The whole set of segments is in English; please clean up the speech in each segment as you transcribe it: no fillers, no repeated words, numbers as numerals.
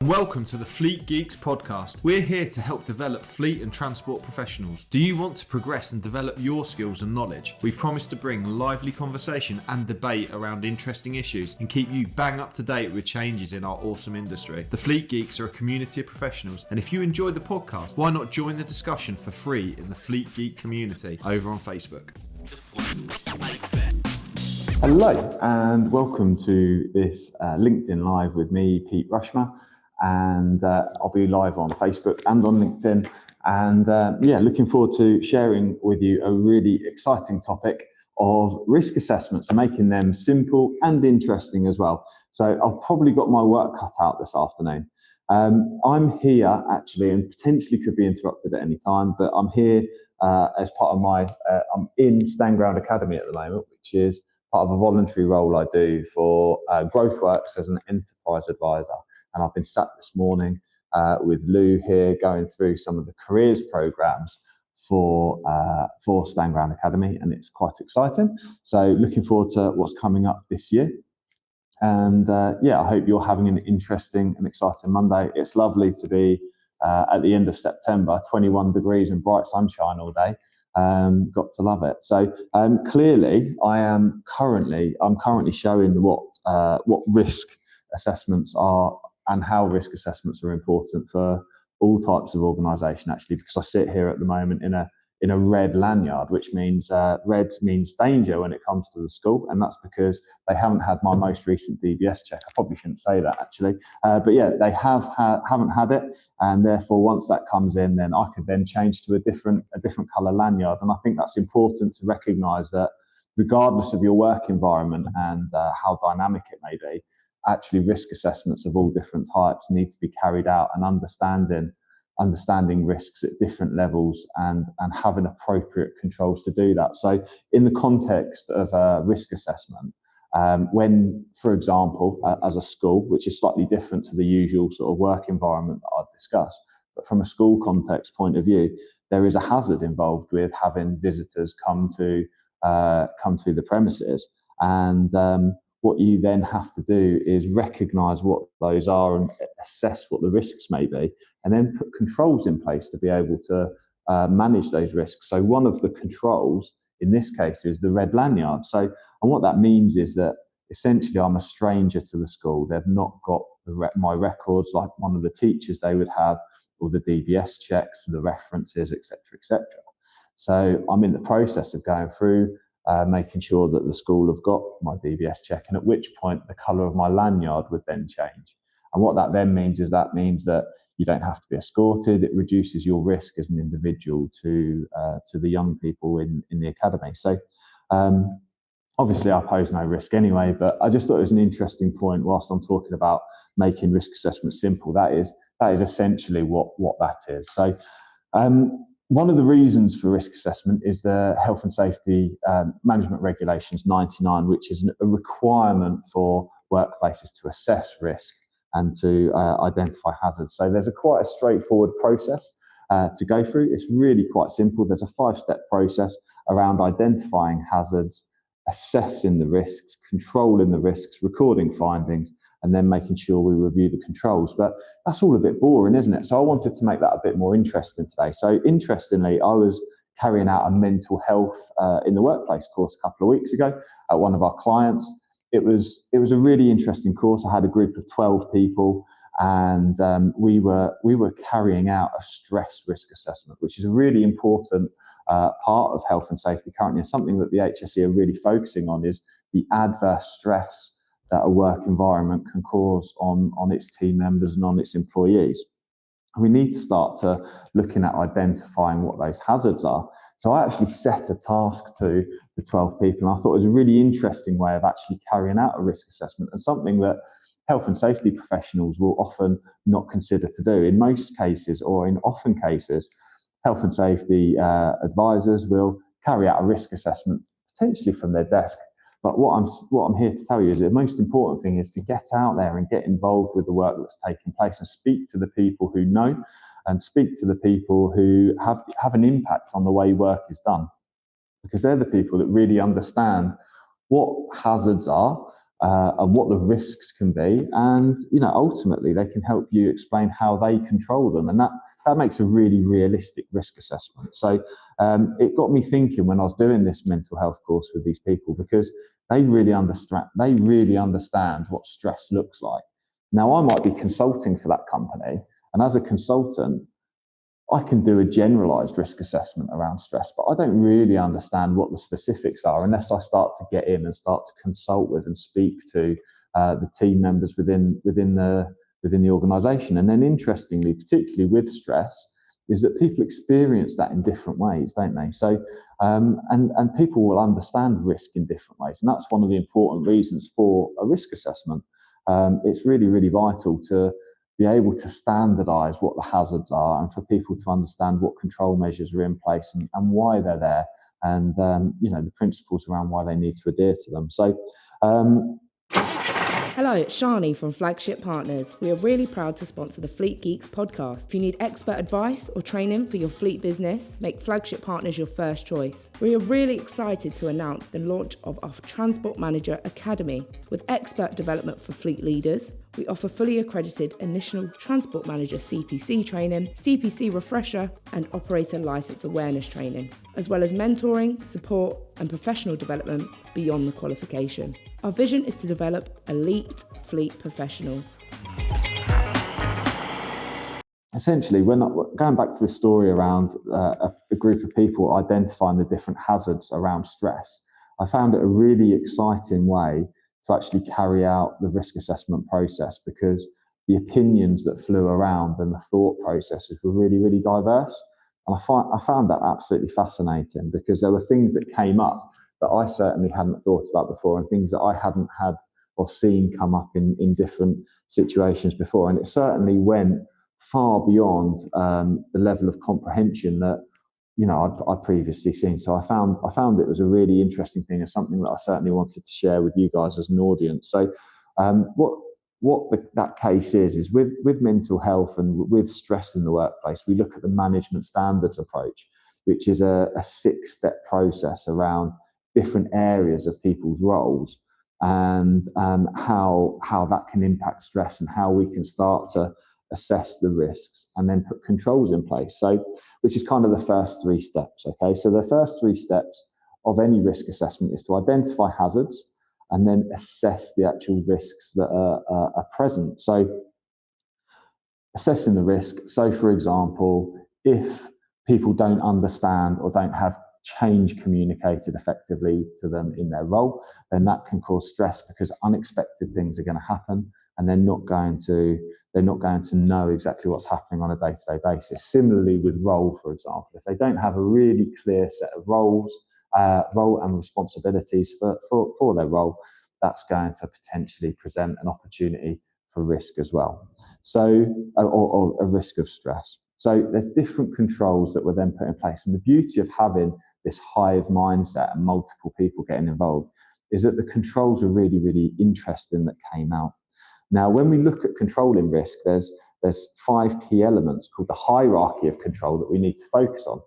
Welcome to the Fleet Geeks podcast. We're here to help develop fleet and transport professionals. Do you want to progress and develop your skills and knowledge? We promise to bring lively conversation and debate around interesting issues and keep you bang up to date with changes in our awesome industry. The Fleet Geeks are a community of professionals, and if you enjoy the podcast, why not join the discussion for free in the Fleet Geek community over on Facebook. Hello and welcome to this LinkedIn Live with me, Pete Rushmer, and I'll be live on Facebook and on LinkedIn, and looking forward to sharing with you a really exciting topic of risk assessments and making them simple and interesting as well. So I've probably got my work cut out this afternoon. I'm here actually, and potentially could be interrupted at any time, but I'm here as part of I'm in Stanground Academy at the moment, which is part of a voluntary role I do for GrowthWorks as an enterprise advisor. And I've been sat this morning with Lou here going through some of the careers programs for Stanground Academy, and it's quite exciting. So looking forward to what's coming up this year. And I hope you're having an interesting and exciting Monday. It's lovely to be at the end of September, 21 degrees and bright sunshine all day. Got to love it. So clearly, I'm currently showing what risk assessments are and how risk assessments are important for all types of organisation. Actually, because I sit here at the moment in a red lanyard, which means red means danger when it comes to the school, and that's because they haven't had my most recent DBS check. I probably shouldn't say that actually, but yeah, they haven't had it, and therefore once that comes in, then I could then change to a different colour lanyard. And I think that's important to recognise that regardless of your work environment and how dynamic it may be, actually risk assessments of all different types need to be carried out, and understanding risks at different levels and having appropriate controls to do that. So in the context of a risk assessment, when, for example, as a school, which is slightly different to the usual sort of work environment that I've discussed, but from a school context point of view, there is a hazard involved with having visitors come to the premises, and what you then have to do is recognise what those are and assess what the risks may be, and then put controls in place to be able to manage those risks. So one of the controls in this case is the red lanyard. So, and what that means is that essentially I'm a stranger to the school. They've not got my records like one of the teachers they would have, or the DBS checks, the references, etc., etc. So I'm in the process of going through making sure that the school have got my DBS check, and at which point the colour of my lanyard would then change. And what that then means is that you don't have to be escorted. It reduces your risk as an individual to the young people in the academy. So obviously I pose no risk anyway, but I just thought it was an interesting point whilst I'm talking about making risk assessments simple. That is essentially what that is. So one of the reasons for risk assessment is the Health and Safety Management Regulations 99, which is a requirement for workplaces to assess risk and to identify hazards. So there's quite a straightforward process to go through. It's really quite simple. There's a 5-step process around identifying hazards, assessing the risks, controlling the risks, recording findings, and then making sure we review the controls. But that's all a bit boring, isn't it? So I wanted to make that a bit more interesting today. So interestingly, I was carrying out a mental health in the workplace course a couple of weeks ago at one of our clients. It was a really interesting course. I had a group of 12 people, and we were carrying out a stress risk assessment, which is a really important part of health and safety currently, and something that the HSE are really focusing on is the adverse stress that a work environment can cause on its team members and on its employees. We need to start to looking at identifying what those hazards are. So I actually set a task to the 12 people, and I thought it was a really interesting way of actually carrying out a risk assessment, and something that health and safety professionals will often not consider to do. In most cases, or in often cases, health and safety advisors will carry out a risk assessment potentially from their desk. But what I'm here to tell you is the most important thing is to get out there and get involved with the work that's taking place, and speak to the people who know, and speak to the people who have an impact on the way work is done, because they're the people that really understand what hazards are, and what the risks can be, and ultimately they can help you explain how they control them, and that makes a really realistic risk assessment. So it got me thinking when I was doing this mental health course with these people, because they really understand what stress looks like. Now, I might be consulting for that company, and as a consultant, I can do a generalized risk assessment around stress, but I don't really understand what the specifics are unless I start to get in and start to consult with and speak to the team members within the organization. And then, interestingly, particularly with stress, is that people experience that in different ways, don't they? So, and people will understand risk in different ways, and that's one of the important reasons for a risk assessment. It's really, really vital to be able to standardize what the hazards are, and for people to understand what control measures are in place and why they're there, and the principles around why they need to adhere to them. So hello, it's Shani from Flagship Partners. We are really proud to sponsor the Fleet Geeks podcast. If you need expert advice or training for your fleet business, make Flagship Partners your first choice. We are really excited to announce the launch of our Transport Manager Academy. With expert development for fleet leaders, we offer fully accredited initial Transport Manager CPC training, CPC refresher, and operator license awareness training, as well as mentoring, support, and professional development beyond the qualification. Our vision is to develop elite fleet professionals. Essentially, going back to the story around a group of people identifying the different hazards around stress, I found it a really exciting way to actually carry out the risk assessment process, because the opinions that flew around and the thought processes were really, really diverse. And I found that absolutely fascinating, because there were things that came up that I certainly hadn't thought about before, and things that I hadn't had or seen come up in different situations before. And it certainly went far beyond the level of comprehension that I'd previously seen. So I found it was a really interesting thing, and something that I certainly wanted to share with you guys as an audience. So that case is with mental health and with stress in the workplace, we look at the management standards approach, which is a 6-step process around different areas of people's roles, and how that can impact stress, and how we can start to assess the risks and then put controls in place. So, which is kind of the first 3 steps. Okay, so the first 3 steps of any risk assessment is to identify hazards and then assess the actual risks that are present. So, assessing the risk. So, for example, if people don't understand or don't have change communicated effectively to them in their role, then that can cause stress, because unexpected things are going to happen, and they're not going to know exactly what's happening on a day-to-day basis. Similarly with role, for example, if they don't have a really clear set of role and responsibilities for their role, that's going to potentially present an opportunity for risk as well. So, or a risk of stress. So there's different controls that were then put in place. And the beauty of having this hive mindset and multiple people getting involved is that the controls are really, really interesting that came out. Now, when we look at controlling risk, there's 5 key elements called the hierarchy of control that we need to focus on.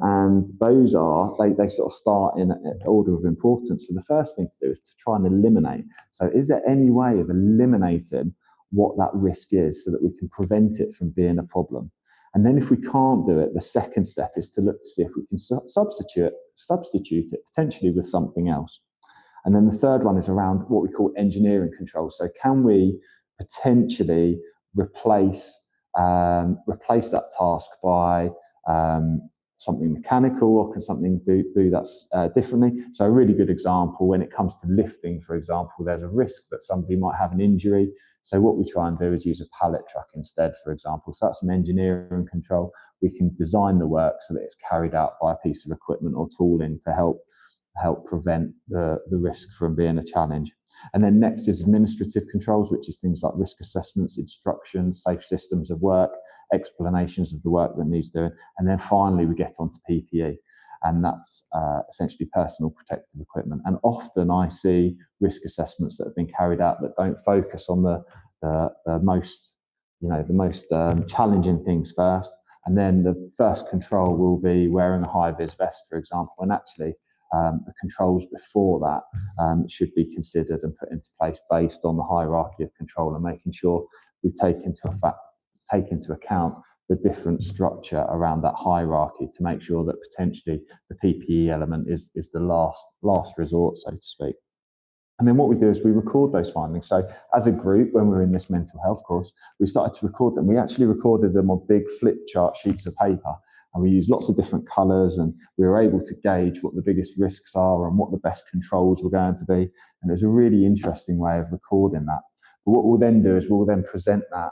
And those are, they sort of start in order of importance. So the first thing to do is to try and eliminate. So is there any way of eliminating what that risk is so that we can prevent it from being a problem? And then if we can't do it, the second step is to look to see if we can substitute it potentially with something else. And then the third one is around what we call engineering control. So can we potentially replace that task by something mechanical, or can something do that differently? So a really good example, when it comes to lifting, for example, there's a risk that somebody might have an injury. So what we try and do is use a pallet truck instead, for example. So that's an engineering control. We can design the work so that it's carried out by a piece of equipment or tooling to help prevent the risk from being a challenge. And then next is administrative controls, which is things like risk assessments, instructions, safe systems of work, explanations of the work that needs doing. And then finally, we get onto PPE, and that's essentially personal protective equipment. And often I see risk assessments that have been carried out that don't focus on the most challenging things first. And then the first control will be wearing a high-vis vest, for example. And actually, the controls before that should be considered and put into place based on the hierarchy of control, and making sure we take into account the different structure around that hierarchy to make sure that potentially the PPE element is the last resort, so to speak. And then what we do is we record those findings. So as a group, when we were in this mental health course, we started to record them. We actually recorded them on big flip chart sheets of paper, and we used lots of different colours, and we were able to gauge what the biggest risks are and what the best controls were going to be. And it was a really interesting way of recording that. But what we'll then do is we'll then present that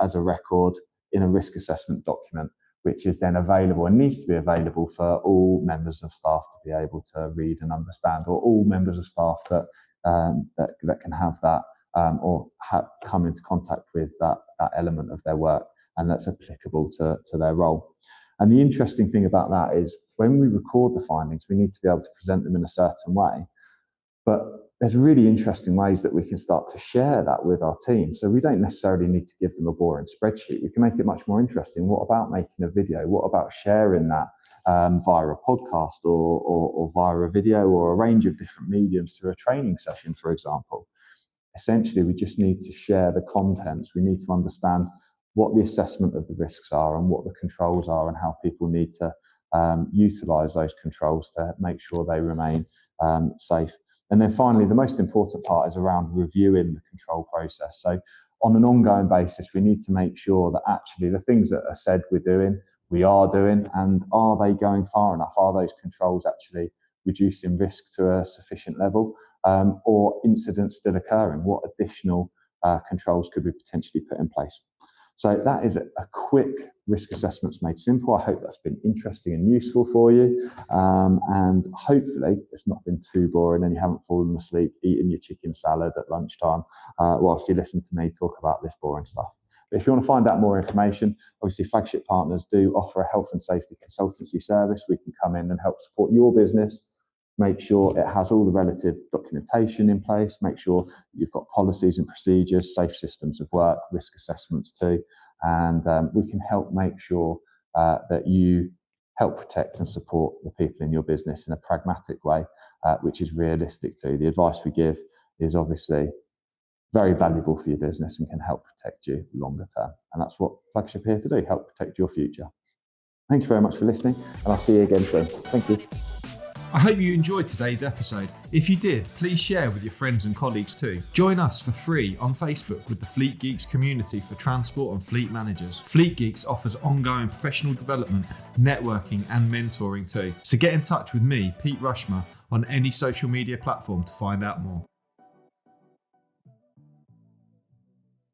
as a record in a risk assessment document, which is then available and needs to be available for all members of staff to be able to read and understand, or all members of staff that can have that come into contact with that element of their work, and that's applicable to their role. And the interesting thing about that is when we record the findings, we need to be able to present them in a certain way. But there's really interesting ways that we can start to share that with our team. So we don't necessarily need to give them a boring spreadsheet. We can make it much more interesting. What about making a video? What about sharing that via a podcast or via a video or a range of different mediums through a training session, for example? Essentially, we just need to share the contents. We need to understand what the assessment of the risks are and what the controls are, and how people need to utilise those controls to make sure they remain safe. And then finally, the most important part is around reviewing the control process. So on an ongoing basis, we need to make sure that actually the things that are said we are doing, and are they going far enough? Are those controls actually reducing risk to a sufficient level, or incidents still occurring? What additional controls could we potentially put in place? So that is a quick risk assessments made simple. I hope that's been interesting and useful for you. And hopefully it's not been too boring and you haven't fallen asleep eating your chicken salad at lunchtime whilst you listen to me talk about this boring stuff. But if you want to find out more information, obviously Flagship Partners do offer a health and safety consultancy service. We can come in and help support your business, make sure it has all the relative documentation in place, make sure you've got policies and procedures, safe systems of work, risk assessments too, and we can help make sure that you help protect and support the people in your business in a pragmatic way, which is realistic too. The advice we give is obviously very valuable for your business and can help protect you longer term. And that's what Flagship are here to do, help protect your future. Thank you very much for listening, and I'll see you again soon. Thank you. I hope you enjoyed today's episode. If you did, please share with your friends and colleagues too. Join us for free on Facebook with the Fleet Geeks community for transport and fleet managers. Fleet Geeks offers ongoing professional development, networking and mentoring too. So get in touch with me, Pete Rushmer, on any social media platform to find out more.